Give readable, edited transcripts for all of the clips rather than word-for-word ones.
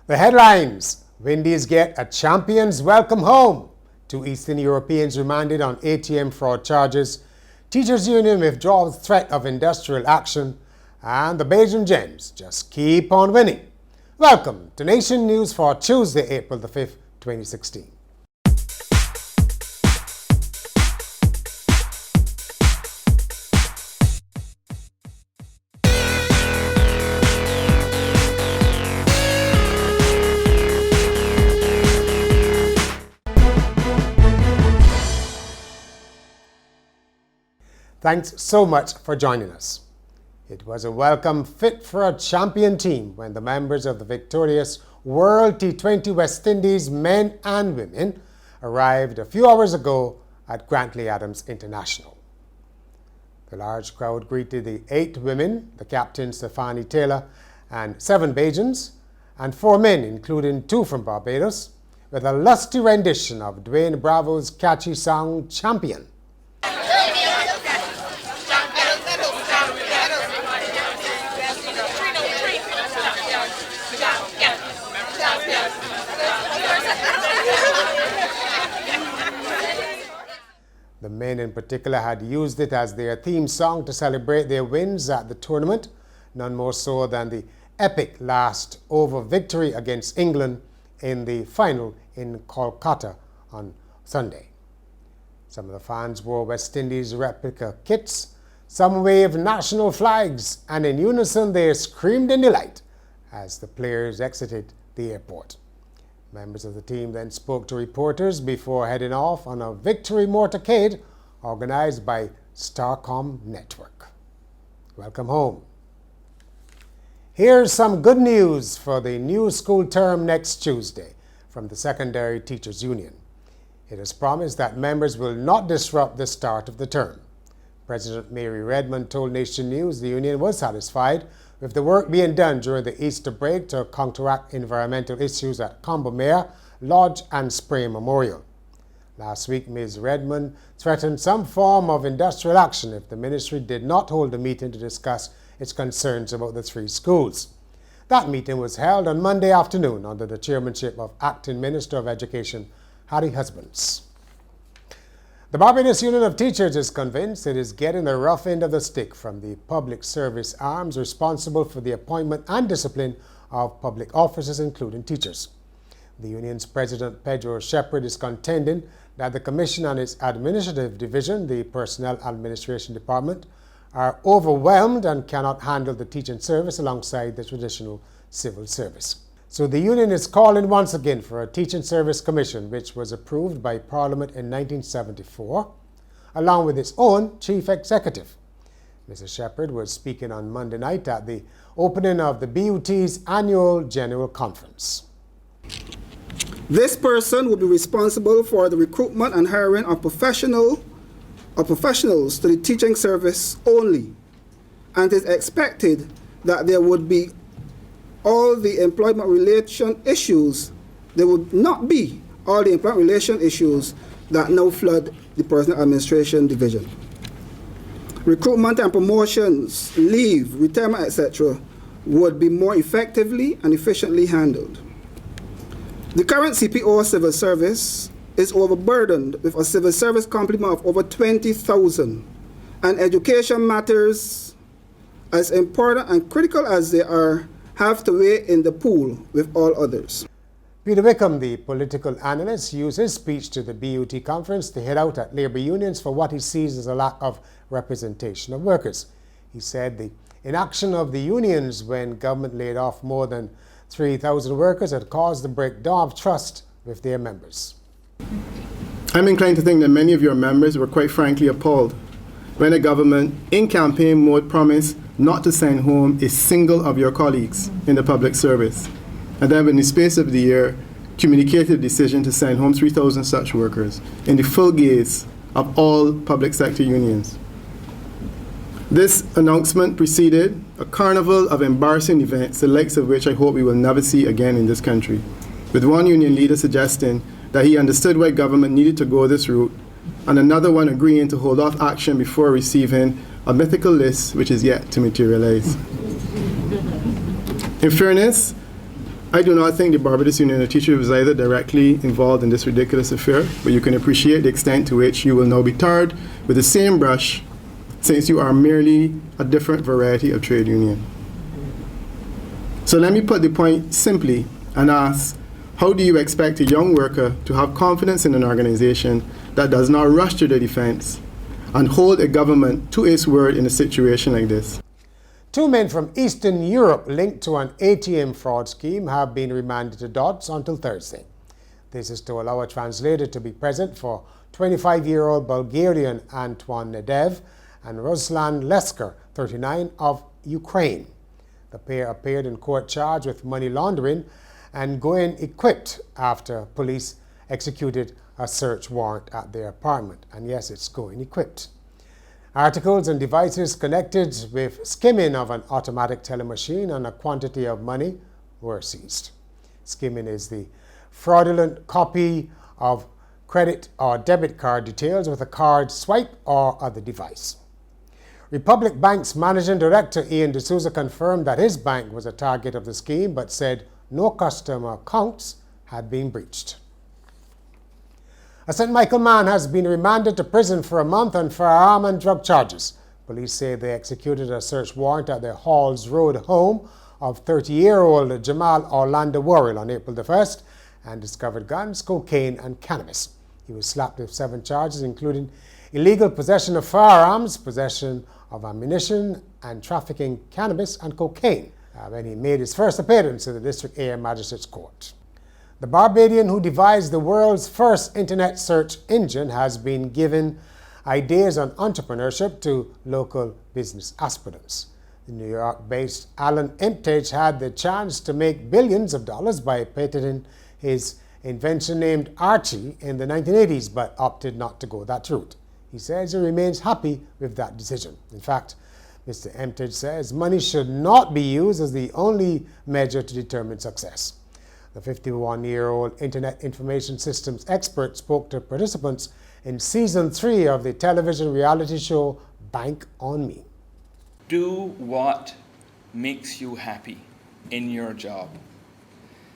The headlines: Windies get a champion's welcome home. Two Eastern Europeans remanded on ATM fraud charges. Teachers Union withdraws threat of industrial action. And the Bajan Gems just keep on winning. Welcome to Nation News for Tuesday, April the 5th, 2016. Thanks so much for joining us. It was a welcome fit for a champion team when the members of the victorious World T20 West Indies men and women arrived a few hours ago at Grantley Adams International. The large crowd greeted the 8 women, the captain Stephanie Taylor, and 7 Bajans, and 4 men, including 2 from Barbados, with a lusty rendition of Dwayne Bravo's catchy song, Champion. The men in particular had used it as their theme song to celebrate their wins at the tournament, none more so than the epic last over victory against England in the final in Kolkata on Sunday. Some of the fans wore West Indies replica kits, some waved national flags, and in unison they screamed in delight as the players exited the airport. Members of the team then spoke to reporters before heading off on a victory motorcade organized by Starcom Network. Welcome home. Here's some good news for the new school term next Tuesday from the Secondary Teachers Union. It is promised that members will not disrupt the start of the term. President Mary Redmond told Nation News the union was satisfied with the work being done during the Easter break to counteract environmental issues at Combermere, Lodge and Spray Memorial. Last week, Ms. Redmond threatened some form of industrial action if the ministry did not hold a meeting to discuss its concerns about the 3 schools. That meeting was held on Monday afternoon under the chairmanship of Acting Minister of Education, Harry Husbands. The Barbados Union of Teachers is convinced it is getting the rough end of the stick from the public service arms responsible for the appointment and discipline of public officers, including teachers. The union's president, Pedro Shepherd, is contending that the Commission and its administrative division, the Personnel Administration Department, are overwhelmed and cannot handle the teaching service alongside the traditional civil service. So the union is calling once again for a Teaching Service Commission, which was approved by Parliament in 1974, along with its own chief executive. Mr. Shepherd was speaking on Monday night at the opening of the BUT's annual General Conference. This person will be responsible for the recruitment and hiring of professionals to the teaching service only, and it is expected that there would be all the employment relation issues, there would not be all the employment relation issues that now flood the Personnel Administration Division. Recruitment and promotions, leave, retirement, etc. would be more effectively and efficiently handled. The current CPO civil service is overburdened with a civil service complement of over 20,000, and education matters, as important and critical as they are, have to weigh in the pool with all others. Peter Wickham, the political analyst, used his speech to the BUT conference to hit out at labour unions for what he sees as a lack of representation of workers. He said the inaction of the unions when government laid off more than 3,000 workers had caused the breakdown of trust with their members. I'm inclined to think that many of your members were quite frankly appalled when the government, in campaign mode, promised not to send home a single of your colleagues in the public service, and then in the space of the year communicated the decision to send home 3,000 such workers in the full gaze of all public sector unions. This announcement preceded a carnival of embarrassing events, the likes of which I hope we will never see again in this country, with one union leader suggesting that he understood why government needed to go this route, and another one agreeing to hold off action before receiving a mythical list which is yet to materialize. In fairness, I do not think the Barbados Union of Teachers was either directly involved in this ridiculous affair, but you can appreciate the extent to which you will now be tarred with the same brush, since you are merely a different variety of trade union. So let me put the point simply and ask, how do you expect a young worker to have confidence in an organization that does not rush to the defense and hold a government to its word in a situation like this? 2 men from Eastern Europe linked to an ATM fraud scheme have been remanded to Dodds until Thursday. This is to allow a translator to be present for 25-year-old Bulgarian Antoine Nedev and Ruslan Lesker, 39, of Ukraine. The pair appeared in court charged with money laundering and going equipped after police executed a search warrant at their apartment. And yes, it's going equipped. Articles and devices connected with skimming of an automatic teller machine and a quantity of money were seized. Skimming is the fraudulent copy of credit or debit card details with a card swipe or other device. Republic Bank's managing director Ian D'Souza confirmed that his bank was a target of the scheme, but said no customer accounts had been breached. A St. Michael man has been remanded to prison for a month on firearm and drug charges. Police say they executed a search warrant at their Halls Road home of 30-year-old Jamal Orlando Worrell on April the 1st and discovered guns, cocaine and cannabis. He was slapped with 7 charges, including illegal possession of firearms, possession of ammunition and trafficking cannabis and cocaine when he made his first appearance in the District Area Magistrates Court. The Barbadian who devised the world's first internet search engine has been given ideas on entrepreneurship to local business aspirants. The New York-based Alan Imptage had the chance to make billions of dollars by patenting his invention named Archie in the 1980s, but opted not to go that route. He says he remains happy with that decision. In fact, Mr. Imptage says money should not be used as the only measure to determine success. The 51-year-old Internet Information Systems expert spoke to participants in Season 3 of the television reality show Bank on Me. Do what makes you happy in your job,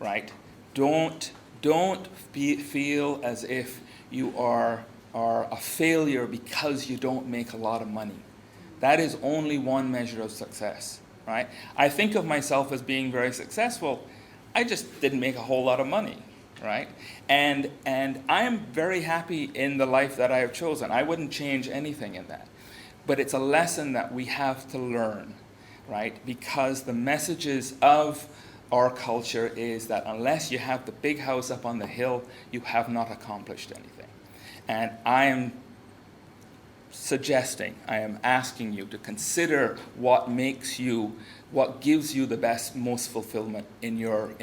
right? Don't feel as if you are a failure because you don't make a lot of money. That is only one measure of success, right? I think of myself as being very successful. I just didn't make a whole lot of money, right? And I am very happy in the life that I have chosen. I wouldn't change anything in that. But it's a lesson that we have to learn, right? Because the messages of our culture is that unless you have the big house up on the hill, you have not accomplished anything. And I am asking you to consider what gives you the best, most fulfillment in your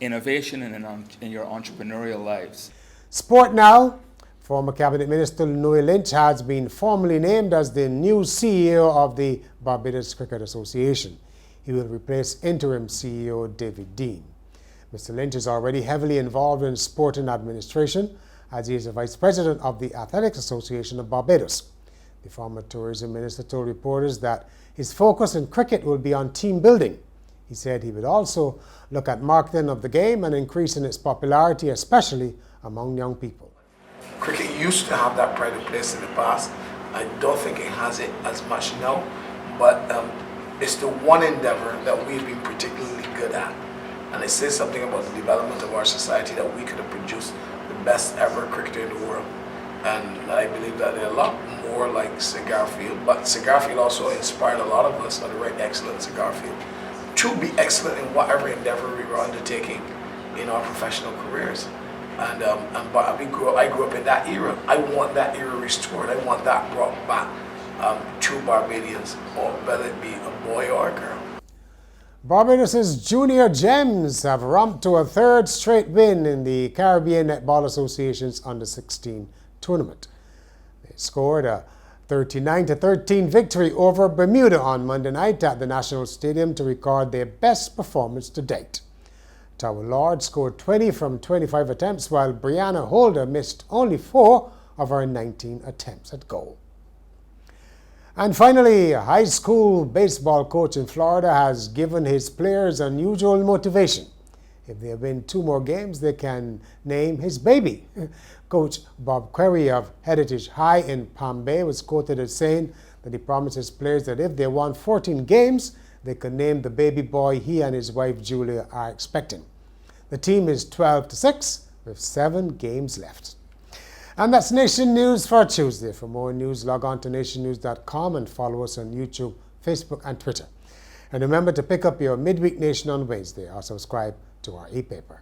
innovation and in your entrepreneurial lives. Sport now. Former Cabinet Minister Louis Lynch has been formally named as the new CEO of the Barbados Cricket Association. He will replace interim CEO David Dean. Mr. Lynch is already heavily involved in sport and administration, as he is the Vice President of the Athletics Association of Barbados. The former Tourism Minister told reporters that his focus in cricket will be on team building. He said he would also look at marketing of the game and increasing its popularity, especially among young people. Cricket used to have that pride of place in the past. I don't think it has it as much now, but it's the one endeavor that we've been particularly good at. And it says something about the development of our society that we could have produced the best ever cricketer in the world. And I believe that they're a lot more like Sir Garfield, but Sir Garfield also inspired a lot of us on the right excellent Sir Garfield to be excellent in whatever endeavor we were undertaking in our professional careers. And I grew up in that era. I want that era restored. I want that brought back to Barbadians, or whether it be a boy or a girl. Barbados' junior gems have romped to a third straight win in the Caribbean Netball Association's Under-16 tournament. They scored a 39-13 victory over Bermuda on Monday night at the National Stadium to record their best performance to date. Tower Lord scored 20 from 25 attempts, while Brianna Holder missed only 4 of her 19 attempts at goal. And finally, a high school baseball coach in Florida has given his players unusual motivation. If they win 2 more games, they can name his baby. Coach Bob Query of Heritage High in Palm Bay was quoted as saying that he promised his players that if they won 14 games, they could name the baby boy he and his wife Julia are expecting. The team is 12-6 with 7 games left. And that's Nation News for Tuesday. For more news, log on to nationnews.com and follow us on YouTube, Facebook, and Twitter. And remember to pick up your Midweek Nation on Wednesday or subscribe to our e-paper.